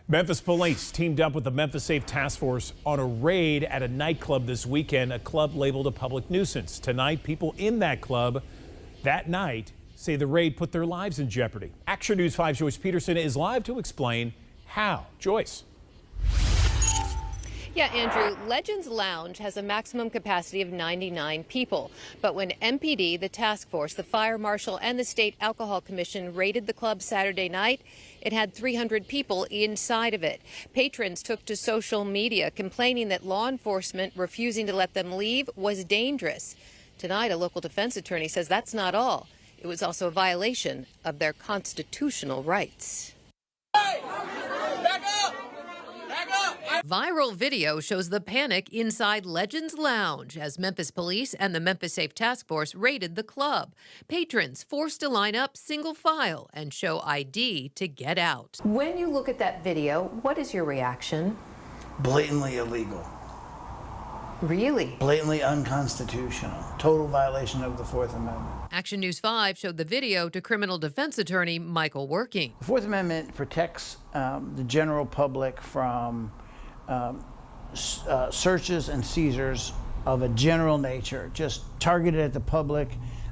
Memphis police teamed up with the Memphis Safe Task Force on a raid at a nightclub this weekend, a club labeled a public nuisance. Tonight, people in that club that night say the raid put their lives in jeopardy. Action News 5's Joyce Peterson is live to explain how. Joyce. Yeah, Andrew, Legends Lounge has a maximum capacity of 99 people. But when MPD, the task force, the fire marshal, and the State Alcohol Commission raided the club Saturday night, it had 300 people inside of it. Patrons took to social media complaining that law enforcement refusing to let them leave was dangerous. Tonight, a local defense attorney says that's not all. It was also a violation of their constitutional rights. Viral video shows the panic inside Legends Lounge as Memphis police and the Memphis Safe Task Force raided the club. Patrons forced to line up single file and show ID to get out. When you look at that video, what is your reaction? Blatantly illegal. Really? Blatantly unconstitutional. Total violation of the Fourth Amendment. Action News 5 showed the video to criminal defense attorney Michael Working. The Fourth Amendment protects the general public from searches and seizures of a general nature, just targeted at the public,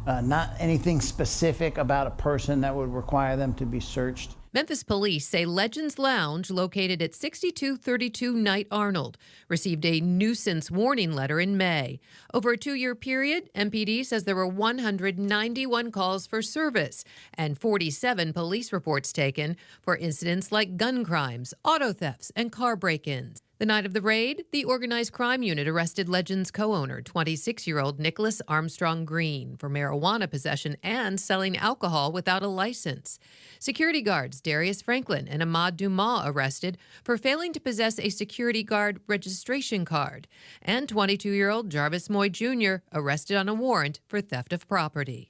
not anything specific about a person that would require them to be searched. Memphis police say Legends Lounge, located at 6232 Knight Arnold, received a nuisance warning letter in May. Over a 2-year period, MPD says there were 191 calls for service and 47 police reports taken for incidents like gun crimes, auto thefts, and car break-ins. The night of the raid, the organized crime unit arrested Legends co-owner, 26-year-old Nicholas Armstrong Green, for marijuana possession and selling alcohol without a license. Security guards Darius Franklin and Ahmad Dumas arrested for failing to possess a security guard registration card. And 22-year-old Jarvis Moy Jr. arrested on a warrant for theft of property.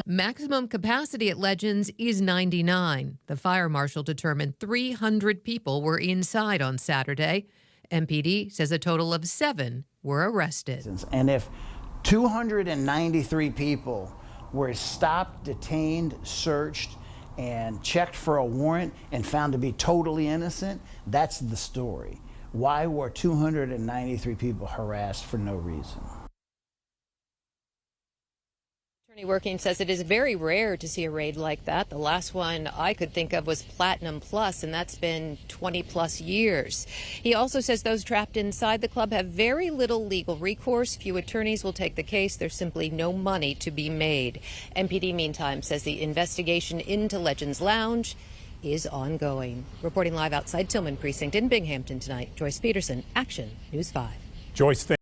Maximum capacity at Legends is 99. The fire marshal determined 300 people were inside on Saturday. MPD says a total of 7 were arrested. And if 293 people were stopped, detained, searched, and checked for a warrant and found to be totally innocent, that's the story. Why were 293 people harassed for no reason? Attorney Working says it is very rare to see a raid like that. The last one I could think of was Platinum Plus, and that's been 20-plus years. He also says those trapped inside the club have very little legal recourse. Few attorneys will take the case. There's simply no money to be made. MPD, meantime, says the investigation into Legends Lounge is ongoing. Reporting live outside Tillman Precinct in Binghamton tonight, Joyce Peterson, Action News 5. Joyce,